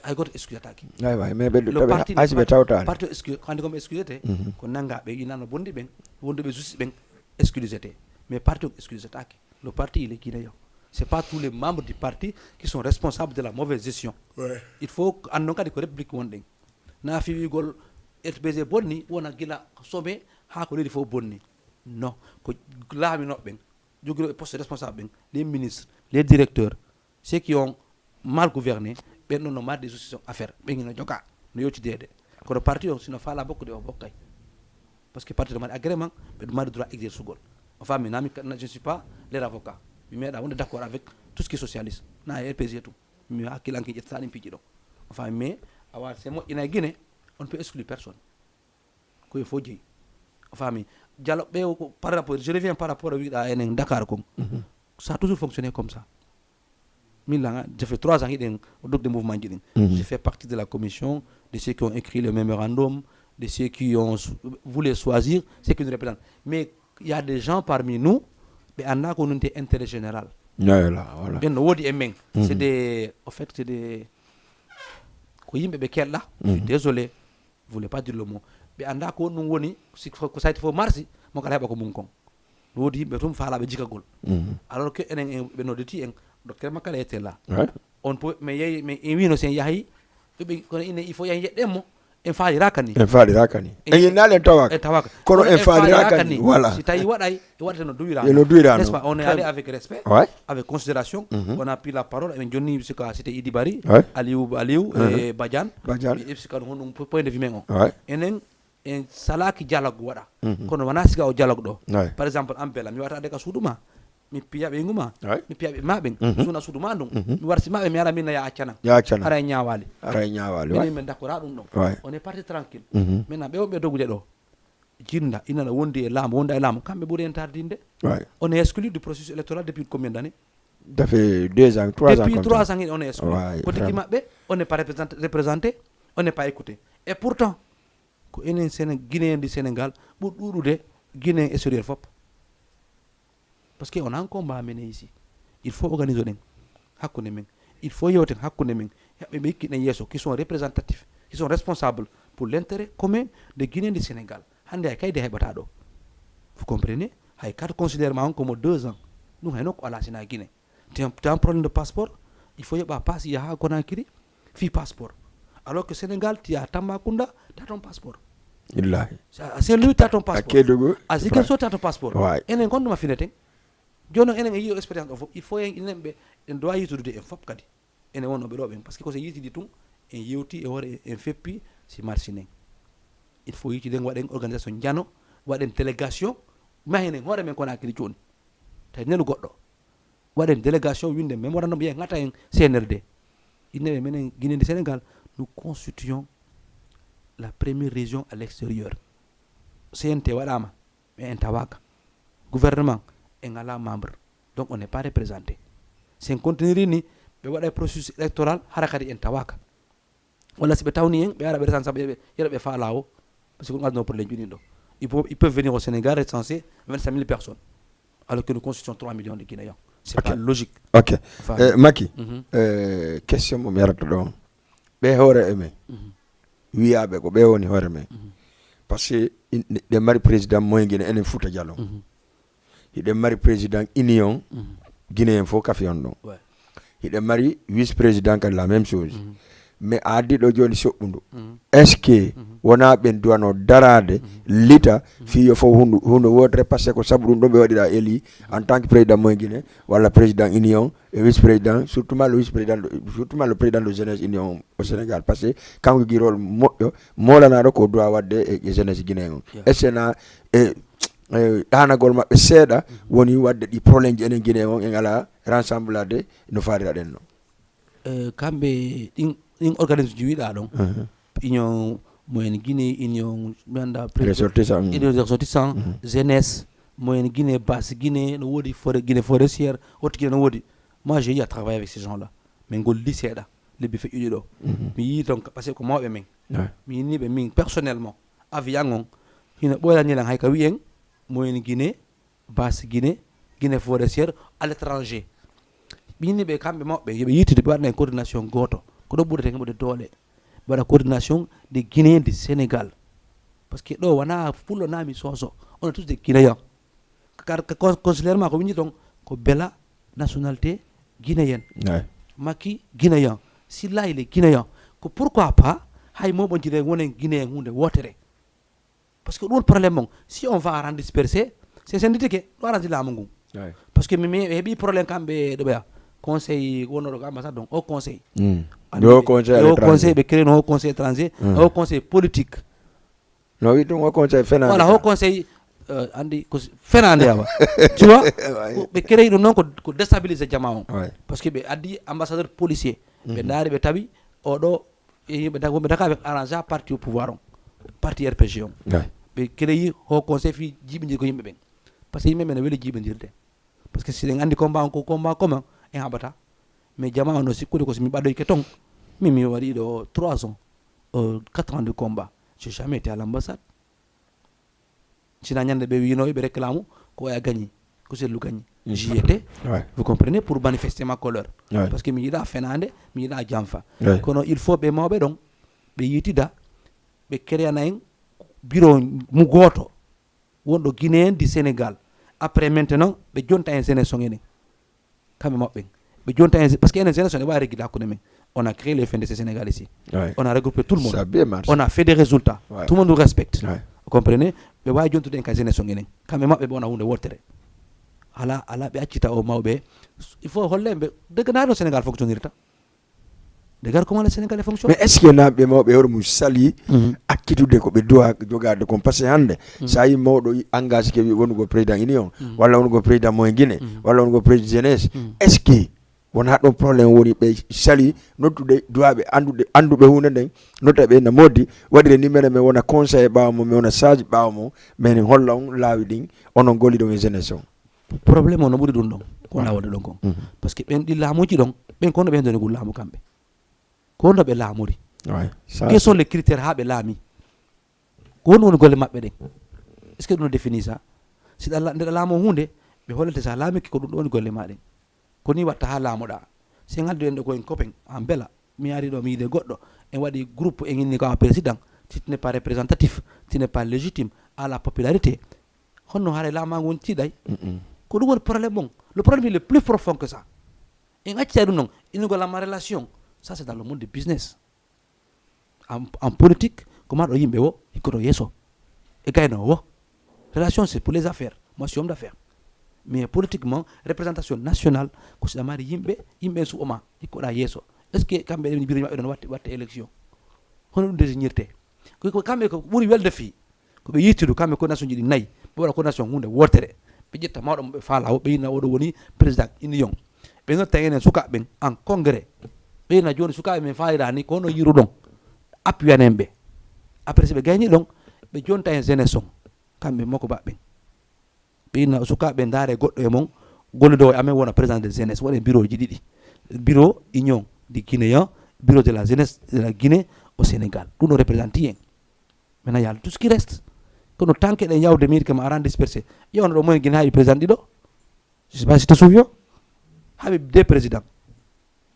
Speaker 2: I got excuse attaque.
Speaker 1: Mais Bendo,
Speaker 2: le parti,
Speaker 1: parti
Speaker 2: excuse, quand on excuse, qu'on n'a pas, il a un bon début, on devait juste excuse, mais parti excuse attaque. Le parti, il est guinéen. Ce n'est pas tous les membres du parti qui sont responsables de la mauvaise gestion. Il faut, en cas de république, on dit, n'a fait gol, RPG bonni, ou on a gila sommet, ha ko il faut bonni. Non, là, il n'y les postes responsables, les ministres, les directeurs, ceux qui ont mal gouverné, ils n'ont pas des solutions à faire. Ils n'ont pas de quand le parti, on ne fait pas beaucoup de choses. Parce que le parti demande agrément, mais demande le droit d'exercer. Enfin, je ne suis pas leur avocat. Mais on est d'accord avec tout ce qui est socialiste. On a RPG et tout. Mais enfin, mais en Guinée, on ne peut exclure personne. Il faut dire. Enfin, dialogue, par rapport, je reviens par rapport à Dakar. Ça a toujours fonctionné comme ça. J'ai fait 3 ans de mouvement. J'ai fait partie de la commission, de ceux qui ont écrit le mémorandum, de ceux qui ont voulu choisir ceux qui nous représentent. Mais il y a des gens parmi nous, qui ont un intérêt général.
Speaker 1: Voilà.
Speaker 2: C'est des. En fait, c'est des. Je suis désolé, je ne voulais pas dire le mot. Mais anda ko non woni si ko sayti fo marsi mo kala heba ko mum kon wodi be tum faala be jikagol alors que enen be noditi en docteur makala était là on peut mais yey mais wino sen yahi be ko ine il faut yahi yeddemo en faalira kani en nalen tawaka kono en faalira kani voilà si tayi waday wadata no duwira n'est-ce pas on est allé avec respect avec considération on a pris la parole en jonni c'était Idi Bari Aliou et Badiane et sika non point de vue men on enen en salaki dialogue wada kono wana siga o dialogue do par exemple ambela mi wata de ka suduma mi piya be nguma mi piya be maben suna suduma dum mi warsi mabe mi ara min ya acana ara nyaawali min men d'accord dum do on est parti tranquille maintenant be dogude do jinda ina na wondi e lam wonda e lam kambe buri en tardinde on est exclu du processus électoral depuis combien d'années?
Speaker 1: Ça fait 2 ans, 3 ans.
Speaker 2: Depuis 3 ans, on est exclu. Côté qui on n'est pas représenté, on n'est pas écouté. Et pourtant, ko enen Guinéen du Sénégal ɓurɗuɗude Guinée extérieur fop parce que on a un combat à mener ici. Il faut organiser den hakkunde men, il faut yewten hakkunde men yaɓe ɓe ikkine yeeso qui sont représentatifs, qui sont responsables pour l'intérêt commun de Guinée et du Sénégal. Hande hay kayde heɓata ɗo, vous comprenez, hay carte considère ma on comme 2 ans ɗum hay nokko ala sina Guinée. T'as un problème de passeport, il faut yeba passe yaha Conakry fi passeport, alors que Sénégal tu as Tambacounda, tu as ton passeport.
Speaker 1: Illahi.
Speaker 2: C'est lui tu as ton passeport.
Speaker 1: Akedogo.
Speaker 2: Ziguinchor tu as ton passeport.
Speaker 1: Ouais.
Speaker 2: Enen gonduma finete. Jono enen yi expérience of il faut enen be en doit yitude en fop kadi. Enen wonno be do ben parce que ko se yitidi tum en yewti e hore en feppi si marchinen. Il faut yitide waden organisation jano, waden délégation, ma enen hore men Conakry joni. Tay nelu goddo. Waden délégation winde memorandum bien ngata en CNRD. Inne menen Guinée du Sénégal, nous constituons la première région à l'extérieur. CNT wadama mais en tawaka. Gouvernement en ala membre. Donc on n'est pas représenté. C'est un contenu ni be wada processus électoral harakati en tawaka. Wala si be tawni en be ara be responsable yere be fa lawo parce que on a nos problèmes binindo. Ils peuvent venir au Sénégal recenser 25 000 personnes alors que nous constituons 3 millions de Guinéens. C'est pas logique.
Speaker 1: OK. Maki. Question mo merata don. Be hore eme. Wiyabe ko be woni hore men. Parce que de mari président moy Guinée enen Fouta Diallo. Hiɗen mari président union guinéen fof kafi on ɗon. Hiɗen mari vice président kadi la même chose. Mais addi ɗo joni soɓɓundu est ce que wona ɓen duwano darade lita fiyo fof hunde wodre par ce que ko sabu ɗum ɗo ɓe waɗira éli en tant que président moy guiné walla président union et vice président surtout le président de jeunesse union au Sénégal parce que kanko guirol moƴƴo molanaɗo ko doit wadde e jeunesse guinéen on est ce que na ɗanagol maɓɓe seeɗa woni wadde ɗi probléme ji enen guinéen on en ala rassemblade no farira ɗen no
Speaker 2: kamɓe ɗin organisme ji wiɗa ɗon union moyen Guinée, union ressortissant jeunesse moyen Guinée, basse Guinée, no wodi Guinée forestière, haute Guinée no wodi. Moi j'ai eu à travailler avec ces gens-là mais ngol liseɗa lebbi feƴƴuɗi ɗo mi yi donc parce que ko mawɓe men mi yinniɓe min personnellement avion on hino ɓoylanilan hay ka wiyen moyen Guinée, basse Guinée, Guinée forestière à l'étranger. Mi yinniɓe kamɓe mawɓe yoɓe yittude ɓe waɗna coordination goto ko ɗo ɓurete heɓude doole waɗa coordination des Guinéens du Sénégal parce que ɗo wona fullo nami soso on est tous des Guinéens car consulairement ko winji ton ko bela nationalité guinéenne Macky guinéen Silla il est guinéen ko pourquoi pas hay moɓontire wonen guinéen hunde wotere parce que ɗum probléme on si on va rendre dispersé c'est sendite ke ɗo arandi laamu ngun parce que mi heeɓi probléme kamɓe ɗo ɓeya conseil wonoɗo ko ambassade donc au conseil
Speaker 1: au conseil
Speaker 2: ɓe créé no au conseil étranger au conseil politique
Speaker 1: no wi ɗum au conseil fenade
Speaker 2: voilà au conseil andi ko fenade awa tu vois ɓe créé ɗum noon ko déstabiliser jama on parce que ɓe addi ambassadeur policier ɓe daari ɓe tawi oɗo yimɓe wonɓe Dakar ɓe arrangé a parti au pouvoir on parti RPG on ɓe créé au conseil fi jiɓidir ko yimɓe ɓen par ce que yimɓe ɓe ne weeli jiɓidirde par ce que siɗen andi combat on ko combat commun en haɓata mais jama on no sikkude ko somi ɓaɗoyke ton mi waɗi ɗo 3 ans 4 ans de combat j'ai jamais été à l'ambassade sina ñande ɓe winoɓe ɓe réclame ko oya gagné ko sellu gagné j'y étais vous comprenez pour manifester ma couleur parce que mi yiɗa fenade mi yiɗa janfa kono il faut ɓe mawɓe ɗon ɓe yitida ɓe créana en bureau mu goto wonɗo guinéen du Sénégal après maintenant ɓe jonta en sénétion enen kamɓe maɓɓe ɓe jonta en parce que enen sénétion e wawi regguide hakkude men on a créé les fins de ce Sénégal ici on a regroupé tout le monde on a fait des résultats tout le monde nous respecte vous comprenez ɓe wawi jontude en ka sénétion enen kamɓe maɓɓe ɓe wona hunde wottere ala ɓe accita o mawɓe il faut holle ɓe deganano Sénégal fonctionnirta degar comment le Sénégal fonctionne
Speaker 1: mais est ce que naɓe mawɓe hoore mum sali akkitude ko ɓe duwa jogade kon par ce que hande sa yi mawɗo engagé ke wi wonugo président union walla wonugo président moyen Guinée walla wonugo président jeunesse est ce que wona ɗon probléme woni ɓe sali noddude duwaɓe anduɓe hunde nden nodda ɓe no moddi waɗire numéro men wona conseil ɓawa mo mi wona sage ɓawa mo mais holla on laawi ɗin onon golli ɗon e jeunesse on
Speaker 2: probléme o no ɓuuri ɗum ɗon ko lawode ɗon kon par ce que ɓen ɗi laamuji ɗon ɓen kono ɓen donigol laamu kamɓe ko no ɓe laamori quels sont les critères ha ɓe laami ko woni golle maɓɓe ɗen est ce que ɗum définit ça si ndeɗa laamo hunde ɓe hollete sa laamiki ko ɗum ɗo woni golle maɗen ko ni watta ha laamoɗa si ngaddu en ɗo koyen copain en bela mi ari ɗo mi yiide goɗɗo en waɗi groupe en inni ko en président si tu n'es pas représentatif tu n'es pas légitime à la popularité honno haare laamago woni tiiɗay ko ɗum woni probléme bon le problème il est plus profond que ça en accita ɗum noon inugolama relation ça c'est dans le monde du business en politique comment ɗo yimɓe wo hikkoto yesso e gayno wo relation c'est pour les affaires moi je suis homme d'affaires mais politiquement représentation nationale ko siɗa mari yimɓe suɓoma hikkoɗa yesso est ce que kamɓe ɗen biro maɓɓe ɗon watte élection hono ɗum désignirte ko kamɓe ko ɓuuri welde fii ko ɓe yittidu kamɓe coordination ji ɗi nayyi ɓe waɗa coordination hunde wotere ɓe ƴetta mawɗo mo ɓe faala o ɓe yina oɗo woni président union ɓe notta enen sukaɓe ɓen en congrès ɓe yina joni sukaɓe men faalira ni ko hono yiru ɗon appuyanen ɓe après so ɓe gayni ɗon ɓe jonta hen jeunesse on kamɓe makko baɓɓen ɓe yina sukaɓe ndaare goɗɗo e mon gollude amen wona président de jeunesse waɗen bureau ji ɗiɗi bureau union du guinéen bureau de la jeunesse de la Guinée au Sénégal ɗum ɗo représente en maintenant y a tout ce qui reste kono tant que ɗen yawde mairie kam aran dispersé yewno ɗo moyen Guinée haɓe président ɗiɗo je sais pas si te souviens haɓe deux président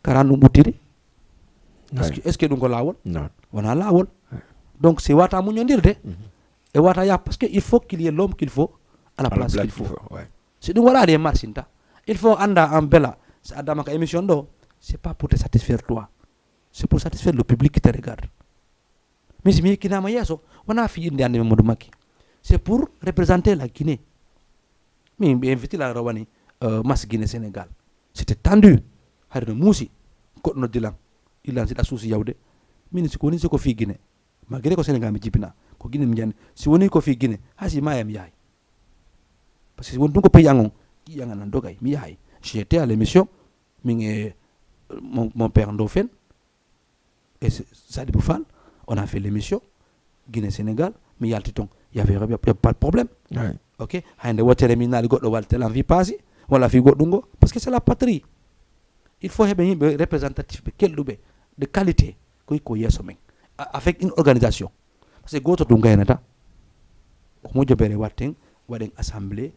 Speaker 2: karan ɗum ɓuttiri est ce que ɗum ko laawol wona laawol donc c'est wata muñodirde e wata ya parce que il faut qu'il y ait l'homme qu'il faut à la place qu'il faut si ɗum waɗani e marsinta il faut anda en bela so addama ka émission ɗo c'est pas pour te satisfaire toi c'est pour satisfaire le public qui te regarde mais si mi yekkinama yesso wona fiyinde ande Mamadou Macky c'est pour représenter la Guinée min ɓe invité la rawani Mass Guinée Sénégal c'était tendu hayde no muusi goɗɗo no dilan illan siɗa suusi yawde min siko woni siko fi Guinée malgré ko Sénégal mi jibina ko Guinée mi jandi si woni ko fi Guinée ha si maya mi yahay parce que woni ɗum ko pays an on ƴiƴan nan dogay mi yahay j'étais à l'émission min e mon père Ndofène et Sadibou Fall on a fait l'émission Guinée Sénégal mi yalti ton y avait pas de problème ok hande wotere min naali goɗɗo waltel en vie passé walla fi goɗɗum go parce que c'est la patrie il faut heɓe yimɓe représentatif ɓe kelɗuɓe de qualité ko hikko yesso men avec une organisation par ce que goto ɗum gaynata ko mojjobere watten waɗen assemblée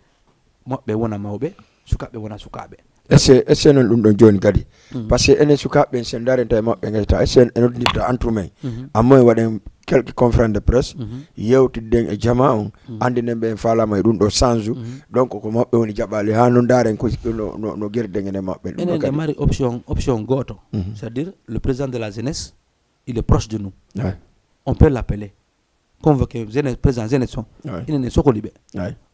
Speaker 2: moɓɓe wona mawɓe sukaɓe wona sukaɓe
Speaker 1: est ce noon ɗum ɗon joni kadi par ce que enen sukaɓe sen darenta e maɓɓe gayta est ce en noddirta entre men ammoy waɗen quelques conférence de presse yewtidden e jama on andinen ɓe en falama e ɗum ɗo change donc ko maɓɓe woni jaɓali ha no daren ko no guerden ene maɓɓe
Speaker 2: enen e mari option goto c'est à dire le président de la jeunesse il est proche de nous on peut l'appeler convoquer jeunesse président jeunesse on inen sokoli ɓe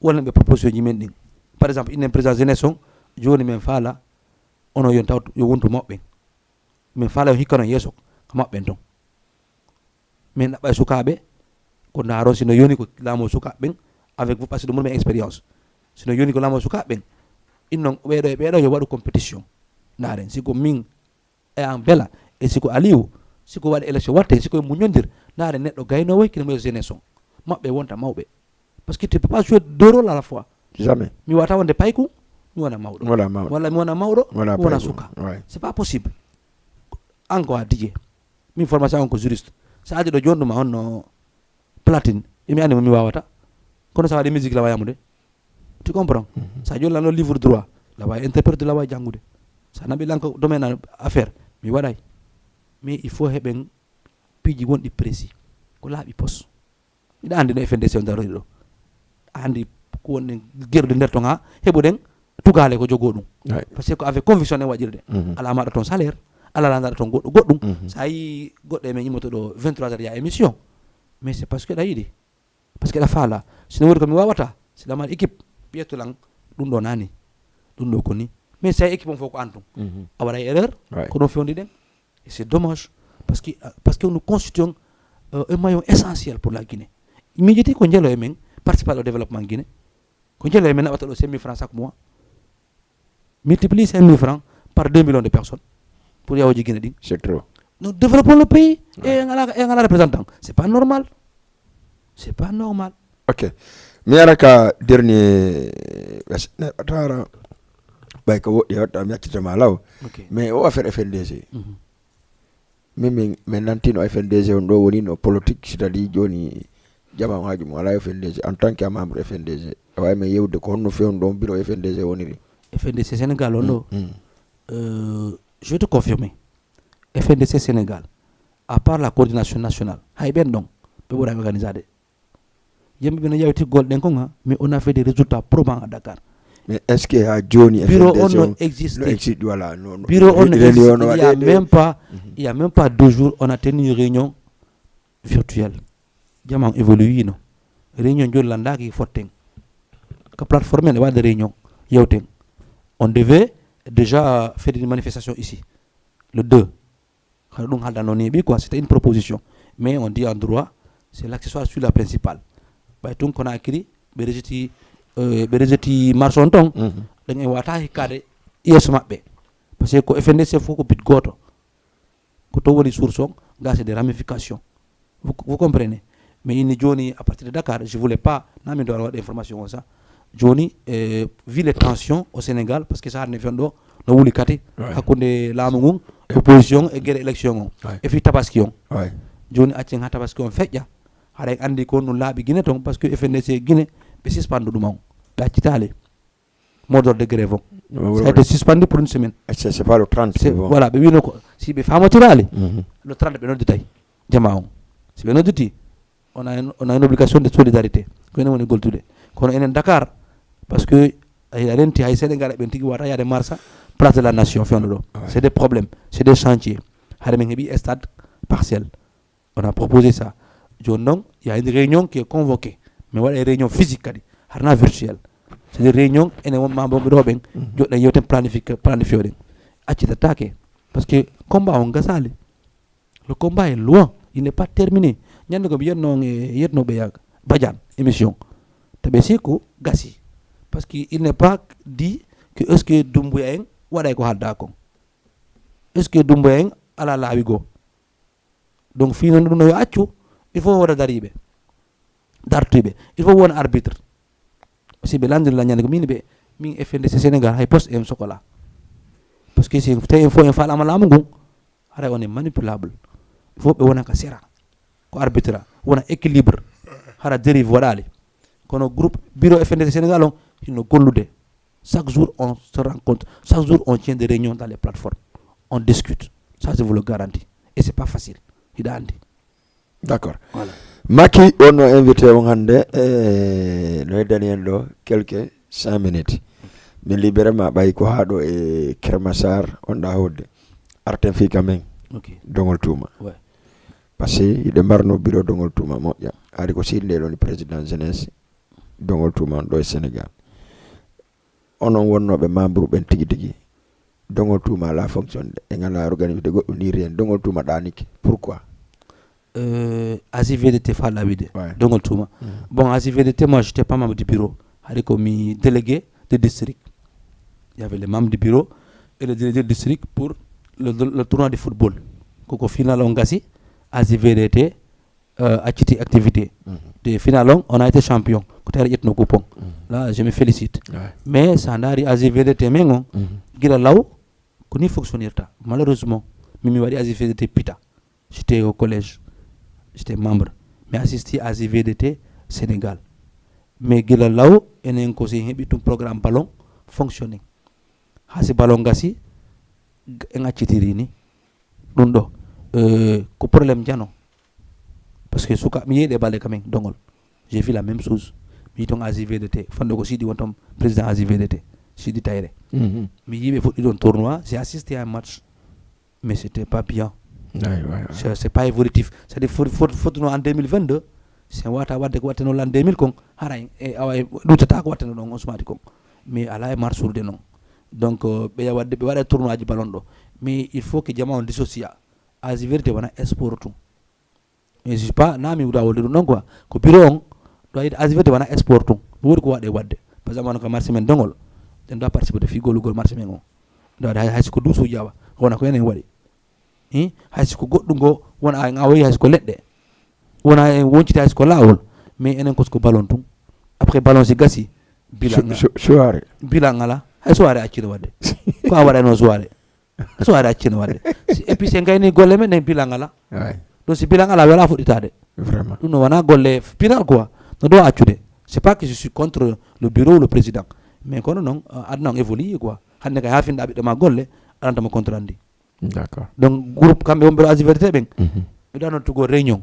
Speaker 2: walla ɓe proposition ji men ɗin par exemple inen président jeunesse on joni min faala ono yon taw yo wontu maɓɓen min faala yo hikkano yesso ko maɓɓen ton min ɗaɓɓa e sukaɓe ko ndaaro sino yoni ko laamo sukaɓen avec vous parce que ɗum ɓurmi expérience sino yoni ko laamo sukaɓen innon ɓeeɗo e ɓeeɗo yo waɗu compétition ndaaren siko min e en bela e siko Aliou siko waɗi élection watte siko muñodir ndaaren neɗɗo gaynowo kino mo jeunesse on maɓɓe wonta mawɓe parce que tu peux pas jouer deux rôles à la fois
Speaker 1: jamais
Speaker 2: mi wata wonde payku mi wona mawɗo walla mi wona mawɗo mi wona suka c'est pas possible an ko a diƴe min formation on ko juriste sa adi ɗo jonɗuma honno platine emi andi mi wawata kono sa waɗi musique lawa yamude tu comprends sa joni lanno livre droit lawa interprète lawa janggude sa naɓi lanko domaine affaire mi waɗay mais il faut heɓen piiji wonɗi précis ko laaɓi pos miɗa andi no FNDC on darori ɗo andi ko wonɗen guerɗe nder ton ha heɓuɗen tugale ko jogo ɗum par ce que ko avec conviction en waɗirde ala maɗa toon salaire ala landaɗa toon goɗɗo goɗɗum sa yi goɗɗo e men immoto ɗo 23 heures ya émission mais c'est parce que ɗa yiɗi par ce que ɗa faala sino wori komi wawata siɗa mari équipe ɓiyettolan ɗum ɗo nani ɗum ɗo koni mais sa équipe on fof ko an tum a waɗa erreur ko ɗon fewndi ɗen et c'est dommage parce que nous constituons un maillon essentiel pour la Guinée miijeti ko jeelo e men participer au développement Guinée ko jeelo e men naɓata ɗo 5 000 francs chaque mois multiplie 5 000 francs par 2 millions de personnes pour yawoji Guinée ɗin
Speaker 1: c'est trop
Speaker 2: nous développons le pays et en ala représentant c'est pas normal
Speaker 1: ok mi ara ka dernier atara ɓay ko woɗɗi waɗɗa mi accitama law mais o affaire FNDC min nantino FNDC on ɗo woni no politique c'est à dire joni jama ngaji mo ala FNDG en tant que membre FNDG way me yewde ko honno fewn don bureau FNDG woniri
Speaker 2: FNDC Sénégal on je vais te confirmer FNDC Sénégal à part la coordination nationale hay ben donc be wora organisé yembe ben yawti golden ko nga mais on a fait des résultats probants à Dakar.
Speaker 1: Mais est-ce que à Johnny
Speaker 2: bureau on existe
Speaker 1: voilà non
Speaker 2: bureau on il y a même pas 2 jours on a tenu une réunion virtuelle jamam évolue non réunion jolanda ki fotten ka plateforme ne wa de réunion yawten on devait déjà faire une manifestation ici le 2 quoi, c'était une proposition mais on dit en droit c'est l'accessoire sur la principale bay tun qu'on a écrit berejeti marson ton dañ wata hikade yeso mabbe parce que ko FNDC foko bit goto ko to woni source ga c'est des ramifications vous comprenez mais ini joni à partir de Dakar je voulais pas nami do wada information comme ça joni vu les tensions au Sénégal parce que ça ne fendo no wuli kati hakunde lamu ngun opposition et guerre élection et fi tabaski on joni acci ha tabaski on fejja hare andi ko no laabi Guinée ton parce que FNDC Guinée be suspendu dum da citale mot d'ordre de grève ça a été suspendu pour une semaine
Speaker 1: c'est pas le 30
Speaker 2: voilà be wino ko si be famotirale le 30 be non ditay jamaon si be non diti on a une obligation de solidarité ko ne woni goltude kono enen Dakar parce que ay renti ay Sénégal be tigi wata yaade marsa place de la nation fiondo c'est des problèmes c'est des chantiers hare men hebi stade partiel on a proposé ça non il y a une réunion qui est convoquée mais voilà une réunion physique kadi harna virtuelle c'est des réunions ene won mambo roben jodda yewten planifié acci attaquer parce que combat on gasali le combat est loin il n'est pas terminé nyande ko yetno be yak badian émission tabe siko gasi parce que il n'est pas dit que est-ce que Doumbouya en waday ko hadda ko est-ce que Doumbouya en ala laawi go donc fi non no yo accu il faut wara daribe il faut won arbitre si be landir la nyande ko min FNDC Sénégal hay poste em sokola parce que c'est tay info en fala malamu go ara on est manipulable il faut be wona ka sera ko arbitre wona équilibre hara dérive wadali kono groupe bureau FNDC Sénégal on no gollude chaque jour on se rencontre chaque jour on tient des réunions dans les plateformes on discute ça je vous le garantis et c'est pas facile ida andi
Speaker 1: d'accord voilà Maki on a invité on hande no Daniel do quelques 5 minutes mais libérément bay ko hado e Kermassar on da hodde arten fi kamen
Speaker 2: OK
Speaker 1: dongol tuma
Speaker 2: ouais
Speaker 1: parce que ide marno bureau dongol tuma mo ya ari ko sinde lo ni président jeunesse dongol tuma do e Sénégal onon wonnobe membre ben tigi dongol tuma la fonction e ngala organiser goddo ni rien dongol tuma daniki pourquoi
Speaker 2: ASIVDT fa la vide dongol tuma bon ASIVDT moi j'étais pas membre du bureau hari ko mi délégué de district il y avait les membres du bureau et le délégué de district pour le tournoi de football koko final on gasi ASIVDT activité de final on a été champion ko tere jetno coupon là je me félicite mais ça ndari ASIVDT mengo gila law ko ni fonctionnirta malheureusement mimi wadi ASIVDT pita j'étais au collège j'étais membre mais assisté à ASIVDT Sénégal mais gila law enen ko si hebi tum programme ballon fonctionner hasi ballon gasi en accitirini dum do ko problème jano parce que suka mi yede balé quand même dongol j'ai vu la même chose mi ton ASIVDT fando ko sidi wontom président ASIVDT sidi tayre mi yibe foddi don tournoi j'ai assisté à un match mais c'était pas bien c'est pas évolutif c'est-à-dire faut en 2022 c'est wata wadde ko watteno l'an 2000 kon haray e away dutata ko watteno don osmati kon mais ala e marsourde non donc be wadde be wada tournoi ji ballon do mais il faut que jama on dissocia ASIVDT wana sport tout mais je pas nami uda wolde non quoi ko bureau on do ay ASIVDT wana sport tout wori ko wade wadde par exemple ko marché men dongol den do participer de figol gol marché men on do hay ko duso jawa wona ko enen wadi hay ko goddum go wona ay ngawoyi hay ko ledde wona en woncita hay ko lawol mais enen ko ballon tum après ballon si gasi
Speaker 1: soirée
Speaker 2: bilan ala hay soirée accino wadde ko awara no soirée accino wadde et puis c'est ngayni golle men bilan ala do si bilan ala wala fuditade
Speaker 1: Vraiment.
Speaker 2: Nous on a golle final quoi. No do accude. C'est pas que je suis contre le bureau ou le président. Mais quand non adna évolue quoi. Hande ka hafin dabi de ma golle alanta mo contre andi.
Speaker 1: D'accord.
Speaker 2: Donc groupe kambe on bero asiverté ben. Be dano to go réunion.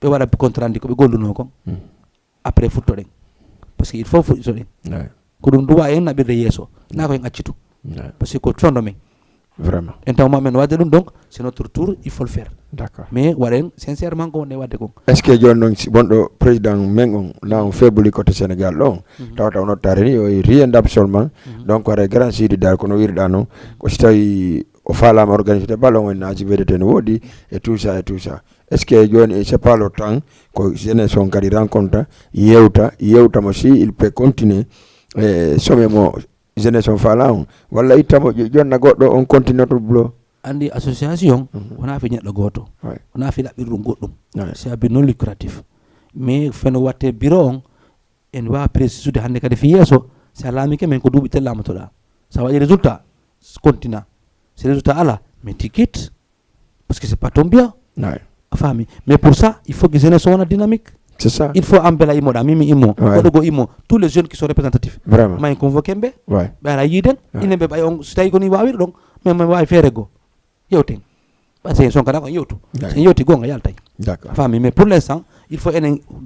Speaker 2: Be wala contre andi ko be golluno ko. Après futto den. Parce qu'il faut futto den. Ko dum duwa en nabirde yeso. Na ko en accitu. Parce que ko fondo men.
Speaker 1: Vraiment.
Speaker 2: Donc c'est notre tour, il faut le faire.
Speaker 1: D'accord.
Speaker 2: Mais sincèrement on est wadde ko.
Speaker 1: Est-ce que John bondo président mengon là on fait boli côté Sénégal long tawta on tareni o rien d'absolument donc wara grand sidi dal ko no wirda non ko stay o fala ma organiser ballon en aji vedete no wodi et tout ça. Est-ce que John c'est pas le temps ko jeunesse son kadi rencontre yewta mo si il peut continuer somme mo jeunesse on fala on walla itamo jonna goddo on continue to blo
Speaker 2: andi association on a fait nyeddo goto on a fait la birum goddum c'est abi non lucratif mais feno watte bureau on en wa précisude hande kadi fi yeso sa lami ke men ko dubi tellama to da ça va résultat continue c'est résultat ala mais ticket parce que c'est pas ton bien famille mais pour ça il faut que jeunesse soit dynamique.
Speaker 1: C'est ça.
Speaker 2: Il faut ambela imo da mimi imo ko imo tous les jeunes qui sont représentatifs
Speaker 1: vraiment
Speaker 2: may convoquer be bara yiden inembe bay on stay ko ni wawi donc même way fere go yewten parce que son kada ko yewtu c'est yewti gonga yaltay
Speaker 1: d'accord
Speaker 2: famille mais pour l'instant il faut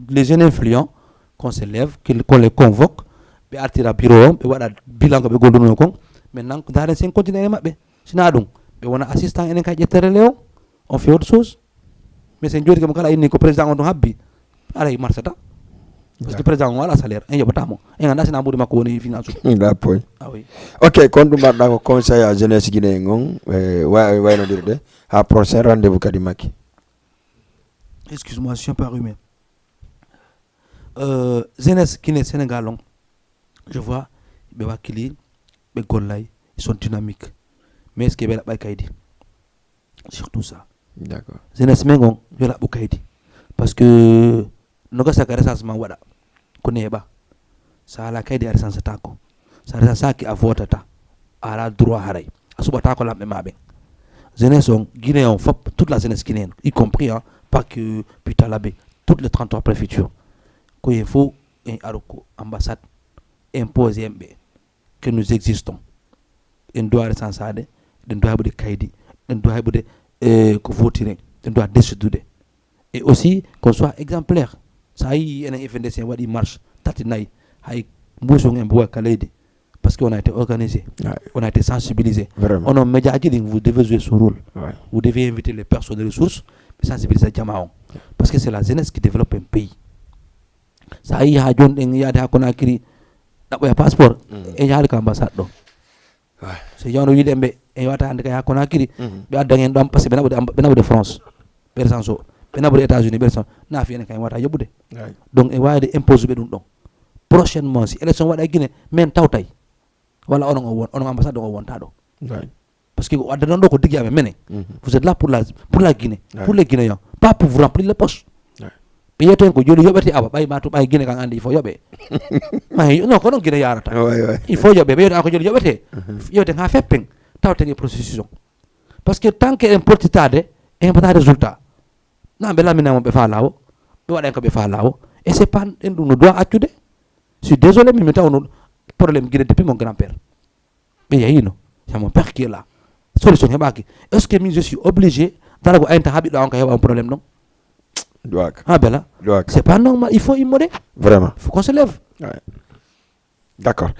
Speaker 2: les jeunes influents qu'on se lève qu'on les convoque be artira bureau be wada bilan ko be golduno ko maintenant daren sen continuer mabbe sina dum be wona assistant enen ka jettere lew on fait autre chose mais sen jodi ko kala inni ko président on do habbi ala yi marsata parce que président wala salaire en yobatamo en anda sina budi makko woni finance
Speaker 1: da point
Speaker 2: ah oui
Speaker 1: ok kon dum barda ko conseil à jeunesse guinéen ngon way no dirde ha prochain rendez-vous kadi makki
Speaker 2: excuse-moi je suis pas rhumé jeunesse guinéen Sénégal long je vois be wakili be gollay ils sont dynamiques mais ce que be la bay kaydi surtout ça
Speaker 1: d'accord
Speaker 2: jeunesse mengon yo la bu kaydi parce que noga saka recensement wada ko neba sa la kaydi recensement tako sa recensement ki a votata ala droit haray asubata ko lambe mabe jeunesse on guinéen fop toute la jeunesse guinéenne y compris pas que Putalabé toutes les 33 préfectures ko il faut un aroko ambassade imposer mbe que nous existons en doit recenser den doit habude kaydi den doit habude ko votirer den doit décider et aussi qu'on soit exemplaire ça y est FNDC wadi marche tatinay hay mbouson en bois kaleide parce qu'on a été organisé on a été sensibilisé on a média dit vous devez jouer ce rôle vous devez inviter les personnes de ressources sensibiliser jamaon parce que c'est la jeunesse qui développe un pays ça y a jon en yaade hakona kiri dabo ya passeport e yaade ka ambassade do c'est yono yidembe e wata hande ka hakona kiri be addangen dam parce que benabo de France persanso benabo des États-Unis bersan na fi en kay wata yobude donc e waade imposer be dum don prochainement si élection wada Guinée men tawtay wala onon ambassade o wonta do parce que addan do ko digi ame menen vous êtes là pour la Guinée pour les Guinéens pas pour vous remplir les poches be yeto ko joli yobati aba bay matu bay Guinée kan andi il faut yobe may non ko non Guinée yarata il faut yobe be yeto ko joli yobate yote ha feppen tawte ni processus parce que tant que importitade e pas résultat na be lamina mo be fa lawo be wada ko be fa lawo et c'est pas en nous doit accuder je suis désolé mais maintenant on problème Guinée depuis mon grand-père mais yayino c'est mon père qui est là solution hebaki est-ce que je suis obligé dara ko enta habi do on ka heba un problème non bella c'est pas normal il faut immoder
Speaker 1: vraiment
Speaker 2: il faut qu'on se lève
Speaker 1: d'accord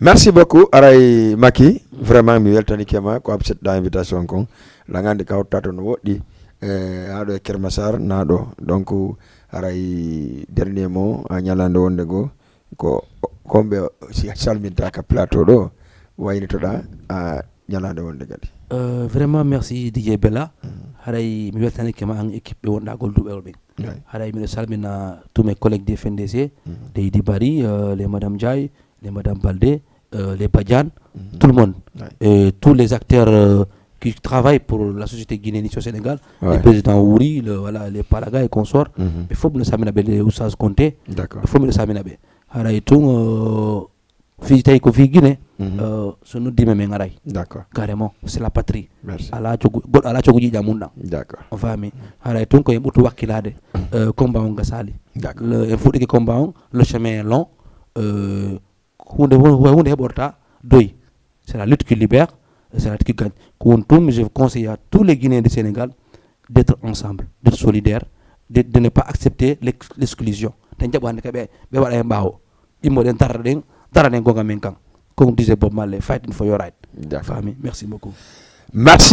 Speaker 1: merci beaucoup aray Maki vraiment mi weltani kema ko abset da invitation kon la ngande ka tato no wodi ado Kermassar nado donc aray dernier mot a nyalande wonde go ko kombe si salminta ka plateau do waynitoda a nyalande wonde gadi
Speaker 2: vraiment merci DJ Bella haray mi weltani kema an équipe be wonda gol dubel be haray mi salmina tous mes collègues de FNDC de Idi Bari les madame Diaye les madame Baldé les Badian tout le monde et tous les acteurs qui travaillent pour la société guinéenne au Sénégal le président Ouri voilà les Palaga et consorts il faut me samina be les Oussaz Conté il faut me samina be haray tout fi tay ko fi Guinée so nous dit même ngaray
Speaker 1: d'accord
Speaker 2: carrément c'est la patrie
Speaker 1: merci
Speaker 2: ala chogu ji jamunda
Speaker 1: d'accord
Speaker 2: on fami haray ton ko butu wakilade combat on gasali
Speaker 1: d'accord
Speaker 2: le faut que combat on le chemin est long hunde heborta doy c'est la lutte qui libère c'est la lutte qui gagne kontum je conseille à tous les Guinéens du Sénégal d'être ensemble d'être solidaires de ne pas accepter l'exclusion tan jabande kabe be wada e bawo immo den taraden gonga men kan comme disait Bob Marley fighting for your right fami merci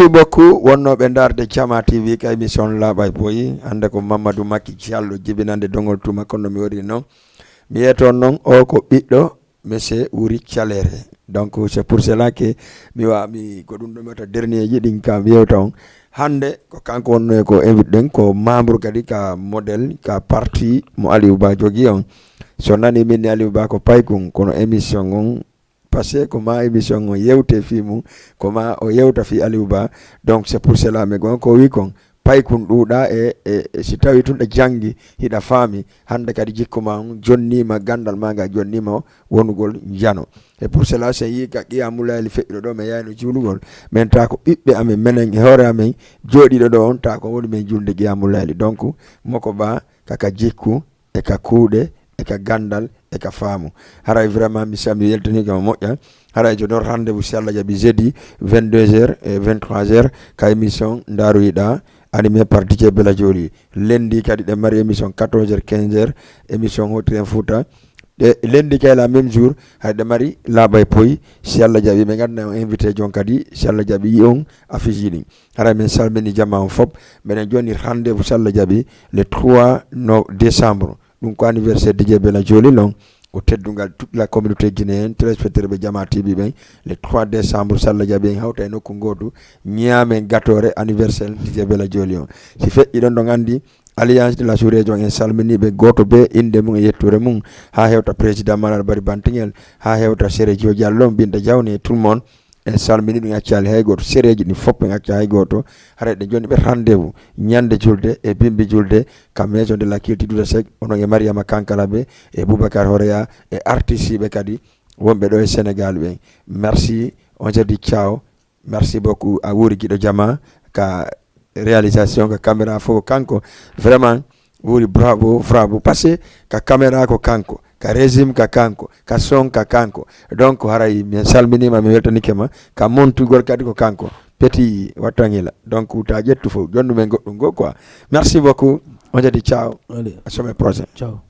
Speaker 2: beaucoup
Speaker 1: wonnoɓe darde Jama TV ka émission laaɓay boyi hande ko Mamadou Macky Diallo jibinande dongol tuma kono mi wari noon mi yeton noon o ko ɓiɗɗo monsieur Wuri Thialéré donc c'est pour cela que mi ko ɗum ɗo meta dernier ji ɗin ka wiyewta on hande ko kanko wonno ko invite ɗen ko membre kadi ka modèle ka parti mo Aliou Ba jogui on so nani min Aliou Ba ko paykun kono émission on passé ko ma émission on yewte fi mum ko ma o yewta fi Aliou Ba donc c'est pour cela me gon ko wi kon paykun ɗuuɗa e si tawi tun ɗe jangi hiɗa faami hande kadi jikkuma on jonnima gandal maga jonnima wonugol jano et pour cela c'est yi ka qiyamulayli feƴƴiɗo ɗo mi yayno juulugol min ta ko ɓiɓɓe amen menen e hoore amen jooɗiɗo ɗo on ta ko woni men julde qiyamulayli donc moko ba kaka jikku e ka kuuɗe e ka gandal e ka faamu haray vraiment mi sami yeltanigama moƴƴa haray jonon rendez-vous si Allah jaaɓi jeudi 22h et 23h ka émission ndaroyiɗa animé par DJ Bella Joli lundi kadi ɗe mari émission 14h 15h émission Hotren Fouta e lundi kay la même jour hayɗe mari laaɓay poyi si Allah jaaɓi ɓe ganduɗa on invité jon kadi si Allah jaaɓi yi on affiche ɗin hara min salmini jamma on fop minen joni rendez-vous si Allah jaaɓi le 3 décembre ɗum ko anniversaire DJ Bella Joli non au teddungal toute la communauté guinéenne téléspectateur ɓe Jama TV ɓen le 3 décembre si Allah jaaɓi en hawta e nokku gotu ñaamen gatore anniversaire DJ Bella Joli on si feƴƴi ɗon ɗon andi alliance de la sous-région en salminiɓe goto be inde mum e yetture mum ha hewta président Malal Bari Bantingel ha hewta Sérédio Diallo Binta Diawne et tout le monde en salmini ɗum accali hay goto séréji ɗi fof en acca hay goto haray ɗe joni ɓe rendez-vous ñande julde e bimbi julde ka maison de la culture Douta Seck onon e Mariama Kankala ɓe e Boubacar Horeya e artiste ɓe kadi wonɓe ɗo e Sénégal ɓen merci on se dit ciao merci beaucoup a Wuri Guiɗo Jama ka réalisation ka caméra fof kanko vraiment Wuri bravo parce que ka caméra ko kanko ka régime ka kanko ka son ka kanko donc haray mi salminima mi weltanikema ka montugol kadi ko kanko petit wattangila donc ta ƴettu fof jonnu men goɗɗum go quoi merci beaucoup on jadi ciao à semaine prochaine
Speaker 2: ciao